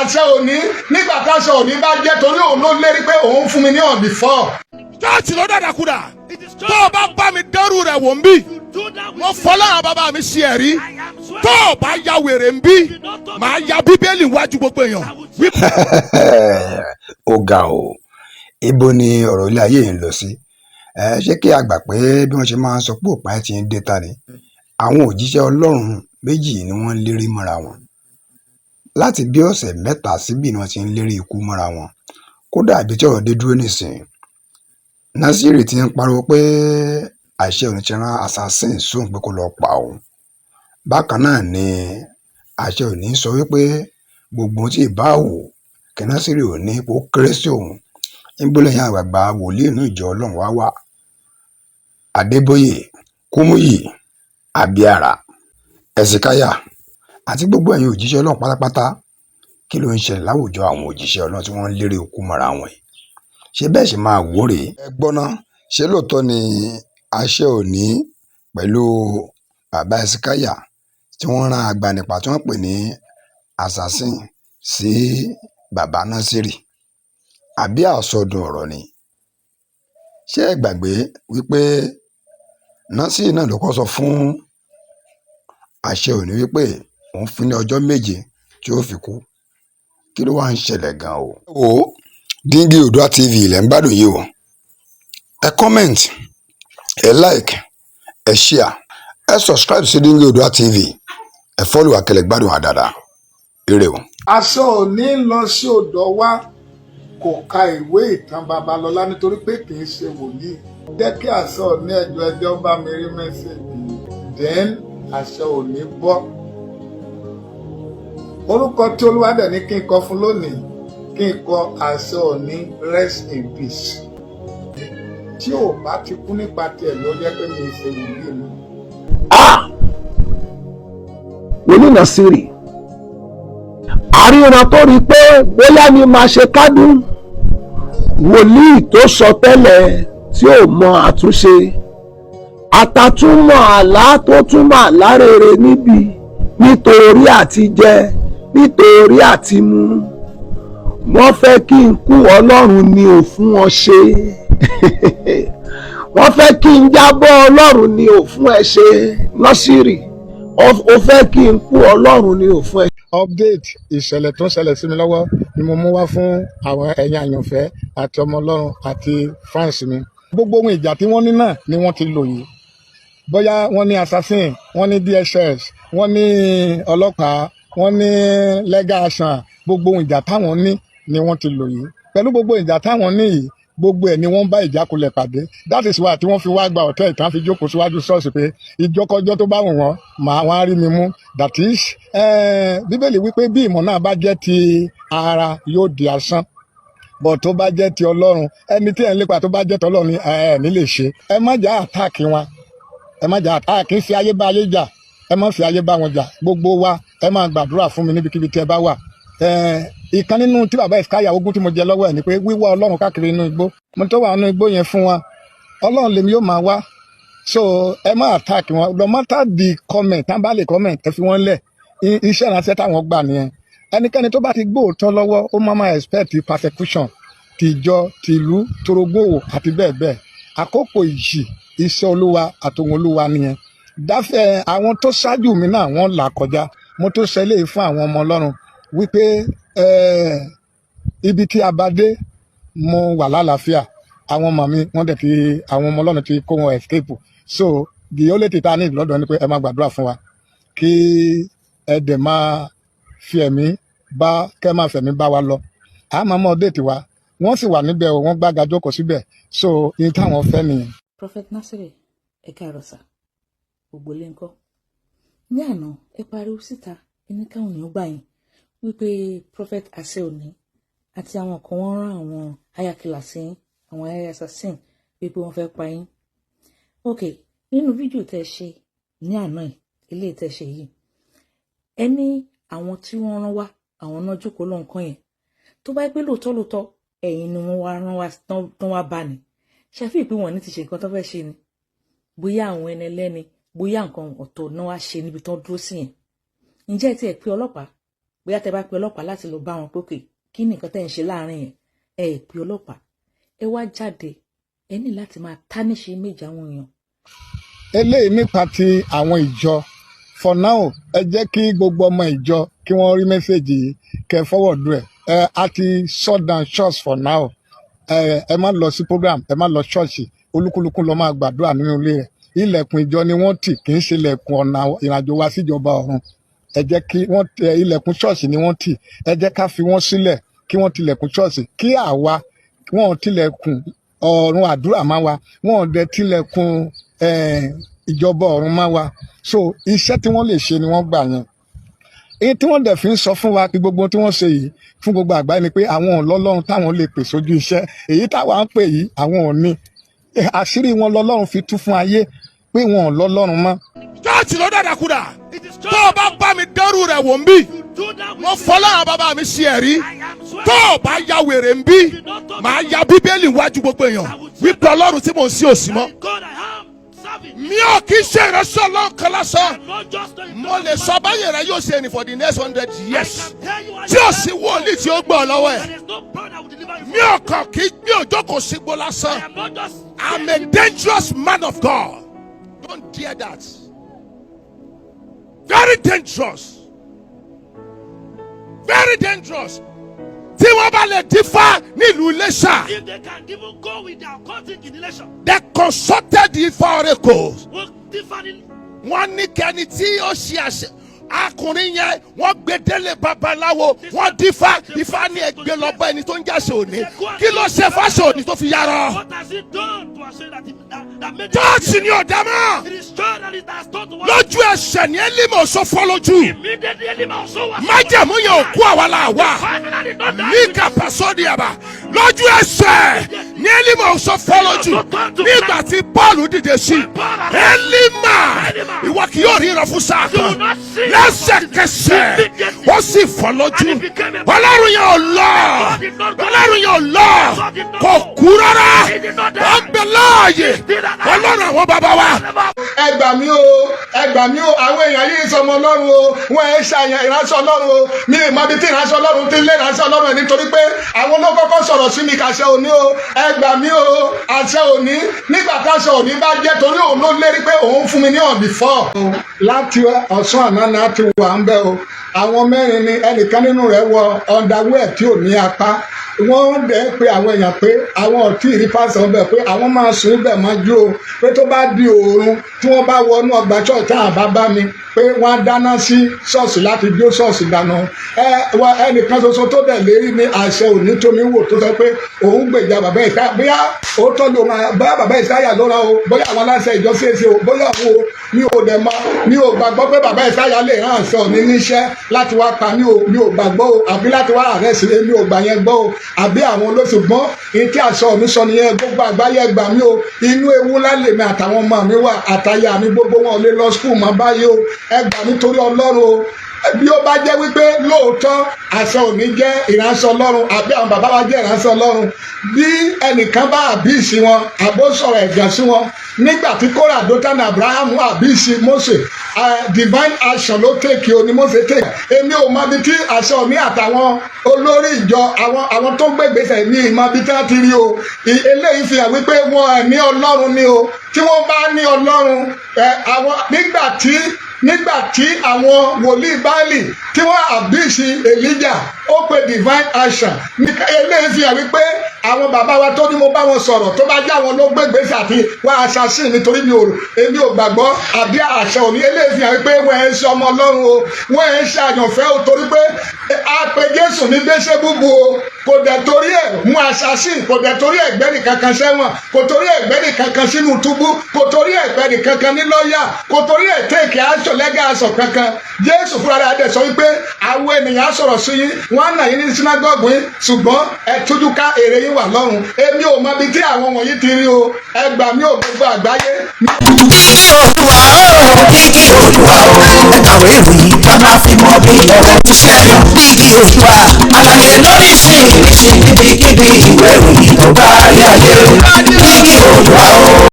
àṣẹ òní nígbà táṣẹ òní bá jẹ́ torí òun ló lérí pé òun fún mi ní on the 4. chọ́ọ̀chì ló dàdàkúdà tó o bá bá mi dẹ́rù rẹ̀ wò ń bí mo fọlọ́ àwọn bàbá mi ṣe ẹ̀rí tó o bá ya wèrè ń bí màá ya bíbélì wájú gbogbo èèyàn. ó ga o ibo ni ọ̀rọ̀ ilé ayé yìí ń lọ sí ṣé kí a gbà pé bí wọ́n ṣe máa ń sọ pé òpá ẹ̀ ti ń dé ta ni àwọn òjíṣẹ́ ọlọ́run méjì ni wọ́n ń lérí mọ́ra wọn láti bí ọ̀sẹ̀ mẹ́ta síbí ni wọ́n ti ń lérí ikú mọ́ra wọn kódà ibi tí ọ̀rọ̀ dé dúró nísìnyí Násírì ti ń pariwo pé àṣẹ òní ti rán assassin sóhun pé kó lọ pa òun bákan náà ni àṣẹ òní sọ wípé gbogbo tí ì bá wò kí Násírì ò ní kó kéré sí òun níbólẹ̀yìn àgbààgbà wòlíì inú ìjọ ọlọ́run wá wà Adébóyè Kúmúyì Abíára Ẹ̀sìkáyà àti gbogbo ẹ̀yin òjíṣẹ́ ọlọ́run pátápátá kí ló ń ṣẹlẹ̀ láwùjọ àwọn òjíṣẹ́ ọlọ́run tí wọ́n ń lérí ikú mọ́ra wọn yìí ṣé bẹ́ẹ̀ ṣe máa wò rèé ẹ gbọ́ná ṣé lóòótọ́ ni àṣẹ òní pẹ̀lú bàbá Ẹ̀sìkáyà tí wọ́n rán agbanipa tí wọ́n pè ní assassin sí bàbá Násírì àbí àsọdùn ọ̀rọ̀ ni ṣé ẹ gbàgbé wípé Násírì náà ló kọ́ sọ fún àṣẹ òní wípé òun fún ní ọjọ́ méje tí ó fi kú kí ló wá ń ṣẹlẹ̀ gan o. wo Díngí Oòduà TV ilẹ̀ ń gbádùn yìí o ẹ comment ẹ like ẹ share ẹ subscribe sí Díngí Oòduà TV ẹ follow akẹlẹ gbádùn àdàdà ire o. àṣẹ òní lọ sí ọ̀dọ̀ wa kò ka ìwé ìtàn Babalọ́lá nítorí pé kì í ṣe wòlíì jẹ́ kí àṣẹ òní ẹjọ́ bá mi rí mẹ́sẹ̀gì then àṣẹ òní bọ́ orúkọ tí Olúwa dẹ̀ ní kí n kọ fún lónìí kí n kọ àṣẹ òní rest in peace tí ò bá ti kú nípa tiẹ̀ ló jẹ́ pé mi ì ṣe wòlíì mi. wòlíì Násírì àríran tó rí i pé bóyá ni máa ṣe kádùn wòlíì tó sọ tẹ́lẹ̀ tí ò mọ àtúnṣe àtàtúmọ̀ àlá tó túmọ̀ àlá rere níbi nítorí àti jẹ nítorí àti mu wọ́n fẹ́ kí n kú Ọlọ́run ni ò fún wọn ṣe wọ́n fẹ́ kí n jábọ́ Ọlọ́run ni ò fún ẹ ṣe Násírì ó fẹ́ kí n kú Ọlọ́run ni ò fún ẹ. update ìṣẹ̀lẹ̀ tó ń ṣẹlẹ̀ sí mi lọ́wọ́ ni mo mú wá fún àwọn ẹ̀yin àyànfẹ́ àti ọmọ Ọlọ́run àti fans mi. gbogbo ohun ìjà tí wọ́n ní náà ni wọ́n ti lò yìí bóyá wọ́n ní assassin wọ́n ní DSS wọ́n ní ọlọ́pàá wọ́n ní legal action gbogbo ohun ìjà táwọn ní ni wọ́n ti lò yìí pẹ̀lú gbogbo ìjà táwọn ní yìí gbogbo ẹ̀ ni wọ́n bá ìjákulẹ̀ pàdé that is why tí wọ́n fi wá gba ọ̀tẹ́ ìtàn fi jókòó síwájú ṣọ́ọ̀ṣì pé ìjọkọjọ́ tó bá wù wọ́n màá wá rí mi mú that is bíbélì wípé bí ìmọ̀ náà bá jẹ́ ti ara yóò di asán bọ̀ tó bá jẹ́ ti Ọlọ́run ẹni tí ẹ̀ ń lépa tó bá jẹ́ ti Ọlọ́run ẹ̀ ní lè ṣe ẹ má jà àtáàkì wọn ẹ má jà àtáàkì fi ayé bá ayé jà ẹ má fi ayé bá wọn jà gbogbo wa ẹ máa gbàdúrà fún mi níbikíbi tí ẹ bá wà ìkan nínú tí bàbá Ẹ̀sìkáyà ogún tí mo jẹ lọ́wọ́ ẹ̀ ni pé wíwá Ọlọ́run káàkiri inú igbó mo tó wà nínú igbó yẹn fún wa Ọlọ́run lèmi yóò máa wá so ẹ má attack wọn no matter the comment tá bá lè comment ẹ fi wọ́n lẹ̀ iṣẹ́ ìránṣẹ́ táwọn gbà nìyẹn ẹnikẹ́ni tó bá ti gbóòótọ́ lọ́wọ́ ó máa expect persecution tìjọ tìlú torogbòwò àti bẹ́ẹ̀ bẹ́ẹ̀ àkókò ìjì iṣẹ́ Olúwa àtòhun Olúwa nìyẹn dáfẹ́ àwọn tó ṣáájú mi náà wọ́n là kọjá mo tó ṣẹlẹ̀ fún àwọn ọmọ Ọlọ́run wípé ibi tí a bá dé mo wà lálàáfíà àwọn ọmọ mi wọ́n dẹ̀ ti àwọn ọmọ Ọlọ́run ti kó wọn escape so the only thing ta ní lọ́dọ̀ ni pé ẹ máa gbàdúrà fún wa kí ẹ dẹ̀ máa fi ẹ̀mí bá kẹ́ máa fẹ̀mí bá wa lọ a máa mọ déètì wa wọ́n sì wà níbẹ̀ wọ́n gbága jókòó síbẹ̀ so iye táwọn fẹ́ nìyẹn. Prophet Násírì ẹ káàárọ̀ sà gbogbo lè ń kọ́ ní àná ẹ pariwo síta ẹni káwọn èèyàn gbà yín wípé Prophet àṣẹ òní àti àwọn kan wọ́n rán àwọn ayakìlà sí àwọn assassin wípé wọ́n fẹ́ pa yín. ok nínú fídíò tẹ́ ṣe ní àná ilé tẹ́ ṣe yìí ẹni àwọn tí wọ́n rán wá àwọn náà jókòó lọ́nkàn yẹn tó bá pé lóòótọ́ ẹ̀yin ni wọ́n wá rán wá tán wá bá ní ṣàfihàn pé wọ́n ní ti ṣe nǹkan tó fẹ́ ṣe ni bóyá àwọn ẹni ẹlẹ́ni bóyá nǹkan ọ̀tọ̀ náà wá ṣe níbi tán dúró sí yẹn ǹjẹ́ ẹ tiẹ̀ pé ọlọ́pàá bóyá tẹ́ bá pe ọlọ́pàá láti lọ bá wọn pókè kí ni nǹkan tẹ́ ń ṣe láàrin yẹn ẹ pe ọlọ́pàá ẹ wá jáde ẹ ní láti máa tánìṣe méjì àwọn èèyàn. eléyìí nípa ti àwọn ìjọ for now ẹ jẹ́ kí gbogbo ọmọ ìjọ kí wọ́n rí mẹ́sẹ̀gì yìí kẹ́ forward rẹ̀ a ti shut down church for now ẹ má lọ sí program ẹ má lọ ṣọ́ọ̀ṣì olúkúlùkù lọ máa gbàdúrà nínú ilé rẹ̀ ilẹ̀kùn ìjọ ni wọ́n tì kì í ṣe ilẹ̀kùn ọ̀nà ìrìnàjò wa síjọba ọ̀run ẹ jẹ́ kí wọ́n ilẹ̀kùn ṣọ́ọ̀ṣì ni wọ́n tì ẹ jẹ́ ká fi wọ́n sílẹ̀ kí wọ́n tilẹ̀kùn ṣọ́ọ̀ṣì kí àwa wọ́n tilẹ̀kùn ọ̀run àdúrà máa wa wọ́n dẹ̀ tilẹ̀kùn ìjọba ọ̀run máa wa so iṣẹ́ tí wọ́n lè ṣe ni wọ́n gbà yẹn èyí tí wọ́n dẹ̀ fi ń sọ fún wa kí gbogbo tí wọ́n ṣe yìí fún gbogbo àgbáyé ni pé àwọn ọlọ́run táwọn lè pè sójú iṣẹ́ èyí táwa ń pè yìí àwọn ò ní àṣírí wọn lọ́lọ́run fi tú fún ayé pé wọn ò lọ́lọ́run mọ́. chọ́ọ̀chì ló dàdàkúdà tó o bá bá mi dẹ́rù rẹ̀ wò ń bí mo fọlọ́run bàbá mi sí ẹ̀rí tó o bá ya wèrè ń bí màá ya bíbélì wájú gbogbo èèyàn wípé ọlọ́run tí mò ń sí òsì mọ́ mi ò kí ṣe ìránṣẹ́ ọlọ́run kan lásán mo lè sọ báyìí rẹ yóò ṣe ni for the next 100 years tí ò sí wòlíì tí ó gbọ́ ọ lọ́wọ́ ẹ̀ mi ò kàn kí mi ò jókòó sígbó lásán I'm a dangerous man of God don't dare that very dangerous very dangerous tí wọ́n bá lè dífá nílùú Iléṣà. If they can even go with their cutting in Iléṣà. They consulted the Ifá oracles. Wọ́n ní kẹ́ni tí ó ṣe àṣẹ akùnrin yẹn wọ́n gbé délé babaláwo wọ́n dífá Ifá ní ẹgbẹ́ lọ́bọ̀ ẹni tó ń jáṣe òní kí ló ṣe fáṣẹ òní tó fi yára. What has it done to Ashe that made chọ́ọ̀chì ni ọ̀dà mọ́ it is true that it has done to us. lójú ẹsẹ̀ ní Élímọ̀ sọ fọ́ lójú Immediately Élímọ̀ sọ wá. májẹ̀mú yẹn ò kú àwa là wá ní kàpàsọ́ọ̀dì àbá lójú ẹsẹ̀ ní Élímọ̀ sọ fọ́ lójú nígbà tí Pọ́ọ̀lù dìde sí Élímọ̀ ìwọ kì yóò ríran fún sáà kan lẹ́sẹ̀kẹsẹ̀ ó sì fọ́ lójú ọlọ́run yẹn ò lọ ọlọ́run yẹn ò lọ kò kú rárá ó ń bẹ láàyè ọlọ́run àwọn bàbá wa. ẹ gbà mí o àwọn èèyàn yìí sọmọ ọlọ́run o wọ́n ẹ ṣàyàn ìránṣẹ́ ọlọ́run o mi ì mọ ibi tí ìránṣẹ́ ọlọ́run ti lé ìránṣẹ́ ọlọ́run nítorí pé àwọn ló kọ́kọ́ sọ̀rọ̀ sí mi kàṣẹ òní o ẹ gbà mí o àṣẹ òní nígbà táṣẹ òní bá jẹ́ torí òun ló lérí pé òun fún mi ní ọ̀dì fọ́. láti ọ̀sán àná náà ti wà ń bẹ́ o àwọn mẹ́rin ni ẹnìkan nínú rẹ̀ wọ underwear tí ò ní apá wọ́n dẹ̀ pé àwọn èèyàn pé àwọn ò tí ì rí pásítọ̀ bẹ̀ pé àwọn máa sùn bẹ̀ mọ́jú o pé tó bá di òórùn tí wọ́n bá wọnú ọgbà ṣọ́ọ̀ṣì tá àbá bá mi pé wọ́n á dáná sí ṣọ́ọ̀ṣì láti jó ṣọ́ọ̀ṣì dáná ẹnìkan ṣoṣo tó dẹ̀ lérí ní àṣẹ òní tómi wò tó sọ pé òun gbèjà bàbá ìsáyà bóyá òótọ́ ló máa bóyá bàbá ìsáyà ló ra o bóyá àwọn aláṣẹ ìjọ CAC o bóyá àwọn o mi ò dẹ̀ mọ̀ mi ò gbàgbọ́ pé bàbá ìsáyà lè rán àṣẹ òní níṣẹ́ láti wá pa mi ò gbàgbọ́ o àbí láti wá àrẹ sí mi ò gbà yẹn gbọ́ o àbí àwọn olóṣùgbọ́n ìtí àṣọ òní sọ nìyẹn gbogbo àgbáyé gbà mí o inú ewu lálẹ́ mi àtàwọn ọmọ mi wà àtàyà mi gbogbo wọn ò lè lọ skul mọ́ báyìí o ẹ gbà mí torí Ọlọ́run o bí ó bá jẹ́ wípé lóòótọ́ àṣẹ òní jẹ́ ìránṣẹ́ Ọlọ́run àbí àwọn bàbá wa jẹ́ ìránṣẹ́ Ọlọ́run bí ẹnìkan bá àbíìsì wọn àbó sọ̀rọ̀ ẹ̀gàn sí wọn nígbà tí Kórà Dótánì Abrahamu àbíìsì Mósè divine action ló tèkì o ní Mósè tèkì èmi ò mọ ibi tí àṣẹ òní àtàwọn olórí ìjọ àwọn tó ń gbégbèsè ní ìmọ̀ ibi tí wọ́n ti rí o eléyìí fi hàn wípé wọn ní Ọlọ́run ni o tí wọ́n bá ní Ọlọ́run nígbà tí àwọn wòlíì Báálì tí wọ́n àbíìsì Èlíjà ó pe divine action eléyìí fi hàn wípé àwọn bàbá wa tó ní mo bá wọn sọ̀rọ̀ tó bá jẹ́ àwọn ló gbégbèsè àti wọn assassin nítorí èmi ò gbàgbọ́ àbí àṣẹ òní eléyìí fi hàn wípé wọ́n ẹ̀ ń ṣe ọmọ Ọlọ́run o wọ́n ẹ̀ ń ṣe àyànfẹ́ o torí pé a pe Jésù ní gbéṣẹ́ búbu o kò dẹ̀ torí ẹ̀ mú assassin kò dẹ̀ torí ẹ̀ gbẹ́nì kankan sẹ́wọ̀n kò torí ẹ̀ gbẹ́nì kankan sínú túbú kò torí ẹ̀ gbẹ́nì kankan ní lọ́ọ̀yà kò torí ẹ̀ tẹ́ẹ̀kì aṣọ lẹ́gà aṣọ kankan Jésù fúnra rẹ̀ adẹ̀ sọ wípé àwọn ènìyàn sọ̀rọ̀ sí yín wọ́n á nà yín ní sinagogu yín ṣùgbọ́n ẹ tújú ká èrè yín wà lọ́run èmi ò mọ ibi tí àwọn wọ̀nyí ti rí o ẹ gbà mí ò gbogbo àgbáyé. Olúwa ó kíkì Olúwa ó ẹ̀kàwé ìròyìn ká máa fi mọ bí ọ̀rọ̀ ti ṣe kíkì Olúwa àlàyé lórí sí níbikíbi ìwé ìròyìn tó bá rí ayé kíkì Olúwa ó.